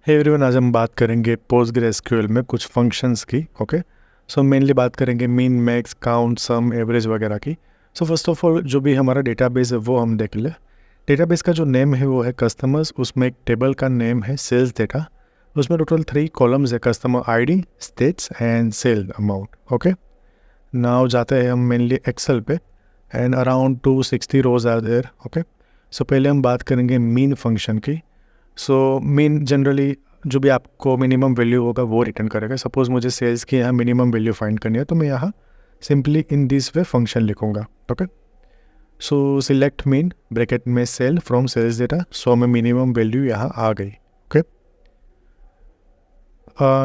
Hey everyone, आज हम बात करेंगे पोस्टग्रेसक्यूएल में कुछ फंक्शंस की। ओके, सो मेनली बात करेंगे मीन, मैक्स, काउंट, सम, एवरेज वगैरह की। सो फर्स्ट ऑफ ऑल जो भी हमारा डेटाबेस है वो हम देख ले। डेटाबेस का जो नेम है वो है कस्टमर्स। उसमें एक टेबल का नेम है सेल्स डेटा। उसमें टोटल 3 कॉलम्स है, customer ID, states and sale amount. Okay, now जाते हैं हम मेनली एक्सेल पे and around 260 rows are there. Okay, so पहले हम बात करेंगे मीन फंक्शन की। सो मीन जनरली जो भी आपको मिनिमम वैल्यू होगा वो रिटर्न करेगा। सपोज मुझे सेल्स की यहाँ मिनिमम वैल्यू फाइंड करनी है तो मैं यहाँ simply in this way function लिखूंगा। Okay, so select mean bracket में sale from sales data. So में मिनिमम वैल्यू यहाँ आ गई। Okay,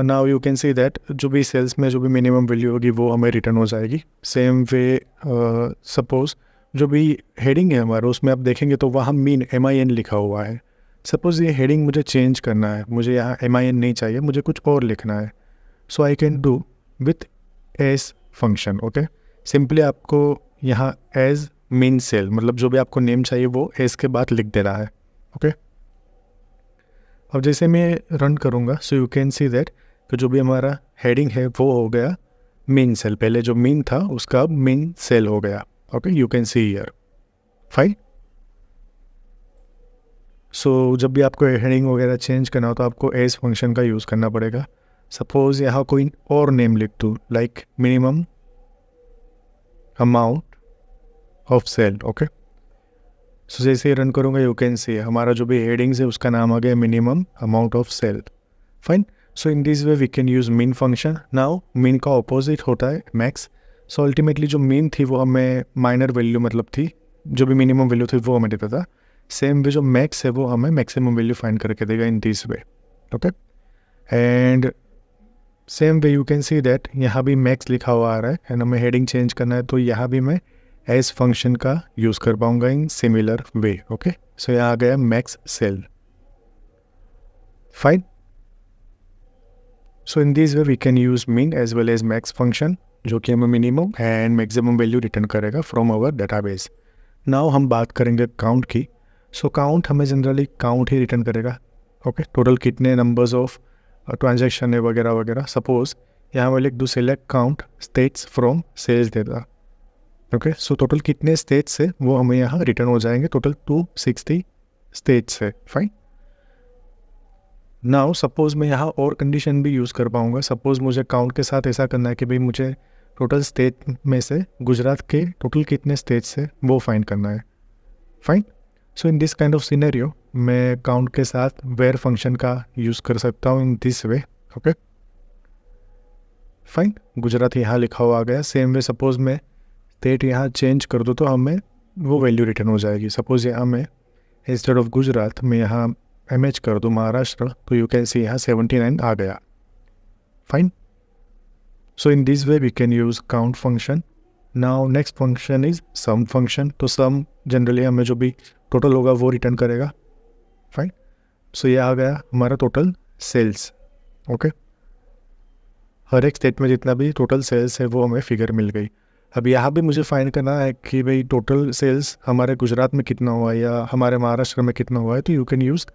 now you can see that जो भी सेल्स में जो भी मिनिमम वैल्यू होगी वो हमें रिटर्न हो जाएगी। सेम वे सपोज जो भी हेडिंग है हमारा उसमें आप देखेंगे तो वहाँ मीन MIN लिखा हुआ है। सपोज़ ये हेडिंग मुझे चेंज करना है, मुझे यहाँ MIN नहीं चाहिए, मुझे कुछ और लिखना है। So I can do with age function. Okay, simply आपको यहाँ एज मीन सेल मतलब जो भी आपको नेम चाहिए वो एज के बाद लिख देना है। ओके, अब जैसे मैं रन करूँगा so you can see that कि जो भी हमारा हेडिंग है वो हो गया मीन सेल। पहले जो मीन था उसका अब मीन सेल हो गया। Okay, you can see here. Fine. So जब भी आपको हेडिंग वगैरह चेंज करना हो तो आपको एज फंक्शन का यूज़ करना पड़ेगा। सपोज़ यहाँ कोई और नेम लिख दूँ like minimum amount of sale. Okay, so जैसे ही रन करूँगा यू कैन सी हमारा जो भी हेडिंग्स है उसका नाम आ गया minimum amount of sale. Fine. So in this way we can use mean function. Now mean का ऑपोजिट होता है मैक्स। सो अल्टीमेटली जो मीन थी वो हमें माइनर वैल्यू मतलब थी, जो भी मिनिमम वैल्यू थी वो हमें देता था। सेम वे जो मैक्स है वो हमें मैक्सिमम वैल्यू फाइंड करके देगा इन this way. Okay, and same way you can see that यहाँ भी मैक्स लिखा हुआ आ रहा है एंड हमें हेडिंग चेंज करना है तो यहाँ भी मैं एज फंक्शन का यूज़ कर पाऊंगा इन सिमिलर वे। ओके, सो यहाँ आ गया max sale. Fine. So in this way we can use mean as well as max function जो कि हमें minimum and maximum value return करेगा फ्रॉम आवर डाटाबेस। नाउ हम बात करेंगे काउंट की। सो काउंट हमें जनरली काउंट ही रिटर्न करेगा। ओके, टोटल कितने नंबर्स ऑफ ट्रांजैक्शन है वगैरह वगैरह। सपोज यहाँ मैं लिख दूँ select count states from sales data. Okay, so total कितने स्टेट्स है वो हमें यहाँ रिटर्न हो जाएंगे। टोटल 260 स्टेट्स है। फाइन। नाउ सपोज मैं यहाँ और कंडीशन भी यूज़ कर पाऊँगा। सपोज मुझे काउंट के साथ ऐसा करना है कि भाई मुझे टोटल स्टेट में से गुजरात के टोटल कितने स्टेट्स है वो फाइंड करना है। Fine. So in this kind of scenario मैं काउंट के साथ वेयर फंक्शन का यूज़ कर सकता हूँ इन this way. Okay, fine. Gujarat यहाँ लिखा हुआ आ गया। सेम वे सपोज मैं स्टेट यहाँ चेंज कर दूँ तो हमें वो वैल्यू रिटर्न हो जाएगी। सपोज यहाँ मैं इंस्टेड ऑफ गुजरात में यहाँ MH कर दूँ महाराष्ट्र तो यू कैन सी यहाँ 79 आ गया। Fine. So in this way we can use count function. Now next function is sum function. तो सम जनरली हमें जो भी टोटल होगा वो रिटर्न करेगा। फाइन। सो ये आ गया हमारा टोटल सेल्स। ओके, हर एक स्टेट में जितना भी टोटल सेल्स है वो हमें फिगर मिल गई। अब यहाँ भी मुझे फाइंड करना है कि भाई टोटल सेल्स हमारे गुजरात में कितना हुआ है या हमारे महाराष्ट्र में कितना हुआ है। तो you can use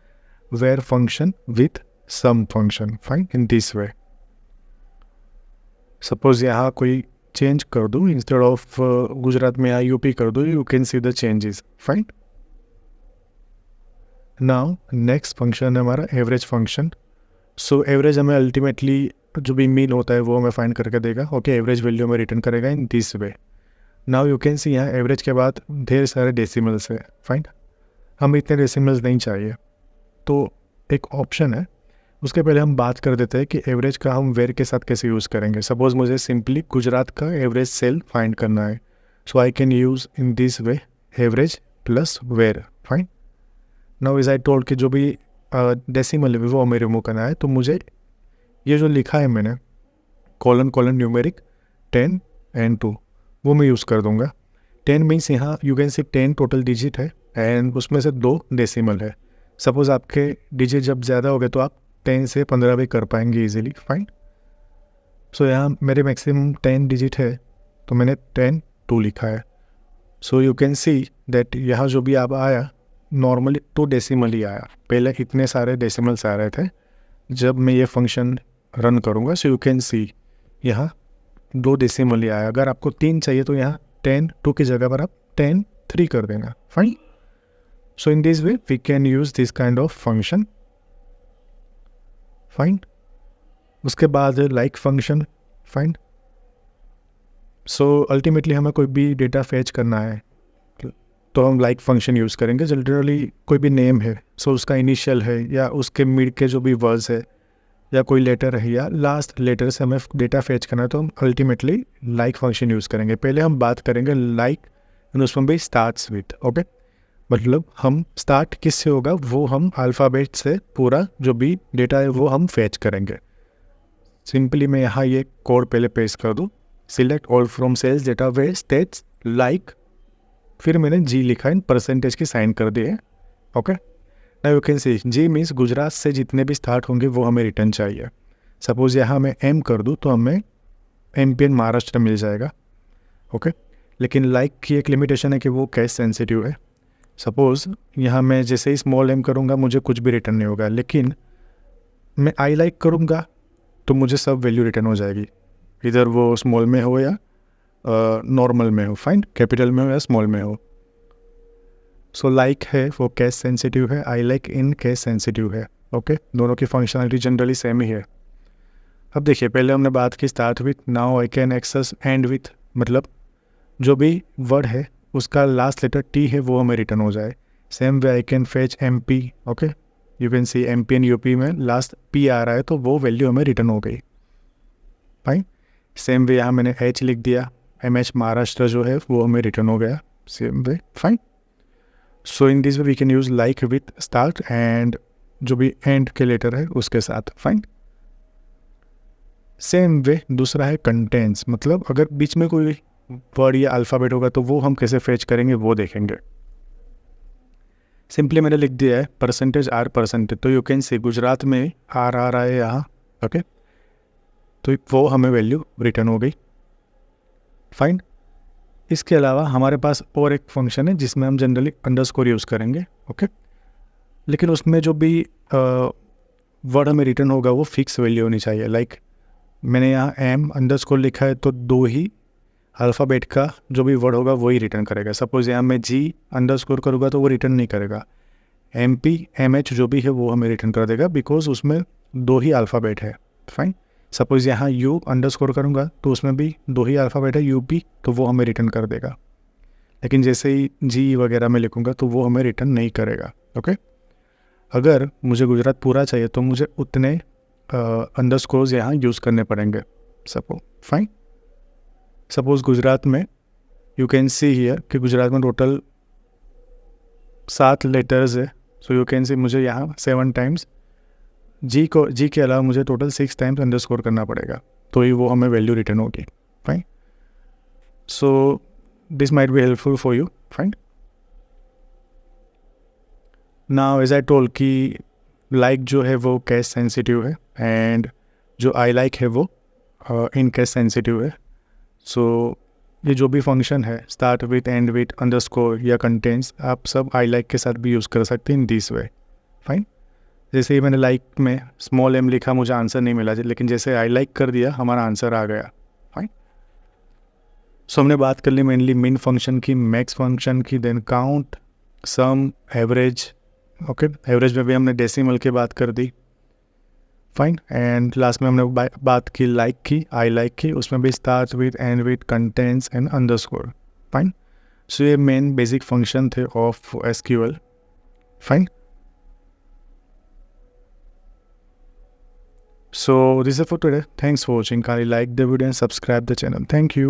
where function with sum function. Fine, in this way suppose यहाँ कोई चेंज कर दूँ, इंस्टेड ऑफ गुजरात में यहाँ UP कर दूँ, you can see the changes. Fine. Now next function है हमारा एवरेज फंक्शन। सो एवरेज हमें अल्टीमेटली जो भी मीन होता है वो हमें फाइंड करके देगा। ओके, एवरेज वैल्यू में रिटर्न करेगा इन this way. Now you can सी यहाँ एवरेज के बाद ढेर सारे डेसिमल्स है। फाइन, हमें इतने डेसिमल्स नहीं चाहिए तो एक ऑप्शन है, उसके पहले हम बात कर देते हैं कि एवरेज का हम वेयर के साथ कैसे यूज़ करेंगे। सपोज मुझे सिंपली गुजरात का एवरेज सेल फाइंड करना है। So I can use in this way average plus where. Fine. Now is I told कि जो भी डेसिमल है वो हमें रिमूव करना है तो मुझे ये जो लिखा है मैंने कॉलन कॉलन न्यूमेरिक 10 and 2 वो मैं यूज़ कर दूंगा। 10 मीन्स यहाँ you can C 10 total digit है एंड उसमें से 2 डेसिमल है। सपोज़ आपके डिजिट जब ज़्यादा हो गए तो आप 10 से 15 भी कर पाएंगे इजीली। फाइन। सो यहाँ मेरे मैक्सिमम 10 डिजिट है तो मैंने 10 2 लिखा है। So you can see that यहाँ जो भी आप आया नॉर्मली 2 डेसिमल ही आया। पहले इतने सारे डेसिमल्स आ रहे थे जब मैं ये फंक्शन रन करूँगा, सो यू कैन सी यहाँ 2 डेसिमल ही आया। अगर आपको 3 चाहिए तो यहाँ 10 2 की जगह पर आप 10 3 कर देना। Fine. So in this way we can use this kind of function. Fine. उसके बाद like function. Fine. So ultimately हमें कोई भी डेटा फैच करना है तो हम लाइक फंक्शन यूज़ करेंगे। जनरली कोई भी नेम है, सो उसका इनिशियल है या उसके मिड के जो भी वर्ड्स है या कोई लेटर है या लास्ट लेटर से हमें डेटा फैच करना है तो हम अल्टीमेटली लाइक फंक्शन यूज़ करेंगे। पहले हम बात करेंगे लाइक एंड उसमें भी स्टार्ट्स विथ। ओके, मतलब हम स्टार्ट किससे होगा, वो हम अल्फ़ाबेट से पूरा जो भी डेटा है वो हम फैच करेंगे। सिंपली मैं यहाँ ये कोड पहले पेस्ट कर दूँ, select all from sales data where states like, फिर मैंने जी लिखा इन परसेंटेज की साइन कर दी है। Okay, now you can see G means Gujarat से जितने भी स्टार्ट होंगे वो हमें रिटर्न चाहिए। सपोज़ यहाँ मैं एम कर दूँ तो हमें MP एंड महाराष्ट्र मिल जाएगा। ओके, लेकिन लाइक की एक लिमिटेशन है कि वो केस सेंसिटिव है। सपोज़ यहाँ मैं जैसे ही स्मॉल एम करूँगा मुझे कुछ भी रिटर्न नहीं होगा, लेकिन मैं आई लाइक करूँगा तो मुझे सब वैल्यू रिटर्न हो जाएगी, इधर वो स्मॉल में हो या नॉर्मल में हो। फाइन, कैपिटल में हो या स्मॉल में हो। सो लाइक है वो केस सेंसिटिव है, I like in case sensitive है। ओके, दोनों की फंक्शनलिटी जनरली सेम ही है। अब देखिए, पहले हमने बात की start with, now I can access and with, मतलब जो भी वर्ड है उसका लास्ट लेटर टी है वो हमें रिटर्न हो जाए। Same way I can fetch MP। Okay, you can C MP and UP में लास्ट P आ रहा है तो वो वैल्यू हमें रिटर्न हो गई। फाइन। सेम वे यहाँ मैंने H लिख दिया, MH महाराष्ट्र जो है वो हमें रिटर्न हो गया। Same way. Fine. So in this way we can use like with start end जो भी एंड के लेटर है उसके साथ। फाइन। सेम वे दूसरा है कंटेंट्स, मतलब अगर बीच में कोई वर्ड या अल्फ़ाबेट होगा तो वो हम कैसे फेच करेंगे वो देखेंगे। सिंपली मैंने लिख दिया है परसेंटेज R परसेंटेज, तो यू कैन सी गुजरात में R आ रहा है यहाँ। ओके, तो वो हमें वैल्यू रिटर्न हो गई। फाइन। इसके अलावा हमारे पास और एक फंक्शन है जिसमें हम जनरली अंडरस्कोर यूज़ करेंगे। ओके, लेकिन उसमें जो भी वर्ड हमें रिटर्न होगा वो फिक्स वैल्यू होनी चाहिए। लाइक मैंने यहाँ M अंडरस्कोर लिखा है तो 2 ही अल्फ़ाबेट का जो भी वर्ड होगा वही रिटर्न करेगा। सपोज़ यहाँ मैं G अंडरस्कोर करूँगा तो वो रिटर्न नहीं करेगा। MP MH जो भी है वो हमें रिटर्न कर देगा बिकॉज उसमें 2 ही अल्फ़ाबेट है। फाइन। सपोज़ यहाँ U अंडरस्कोर करूँगा तो उसमें भी 2 ही अल्फ़ाबेट है UP, तो वो हमें रिटर्न कर देगा। लेकिन जैसे ही G वगैरह में लिखूँगा तो वो हमें रिटर्न नहीं करेगा। ओके, अगर मुझे गुजरात पूरा चाहिए तो मुझे उतने अंडरस्कोर्स यहाँ यूज़ करने पड़ेंगे। फाइन। सपोज़ गुजरात में यू कैन सी हियर कि गुजरात में टोटल 7 लेटर्स है, सो यू कैन सी मुझे यहाँ 7 टाइम्स जी के अलावा मुझे टोटल 6 टाइम्स अंडरस्कोर करना पड़ेगा, तो ही वो हमें वैल्यू रिटर्न होगी। Fine. So this might be helpful for you. Fine. Now as I told कि लाइक जो है वो केस सेंसिटिव है एंड जो आई लाइक है वो इन केस सेंसिटिव है। सो ये जो भी फंक्शन है start with, end with, underscore या कंटेंट्स, आप सब आई लाइक के साथ भी यूज़ कर सकते हैं इन दिस वे। फाइन। जैसे ही मैंने लाइक में स्मॉल m लिखा मुझे आंसर नहीं मिला, लेकिन जैसे आई लाइक कर दिया हमारा आंसर आ गया। फाइन। सो हमने बात कर ली मेनली मिन फंक्शन की, मैक्स फंक्शन की, देन काउंट, सम, एवरेज। ओके, एवरेज में भी हमने डेसिमल की बात कर दी। फाइन। एंड लास्ट में हमने बात की लाइक की, आई लाइक की, उसमें भी start with, end with, contents and underscore. Fine. So ये मेन बेसिक फंक्शन थे ऑफ SQL। फाइन। So this is it for today. Thanks for watching. Kindly like the video and subscribe the channel. Thank you.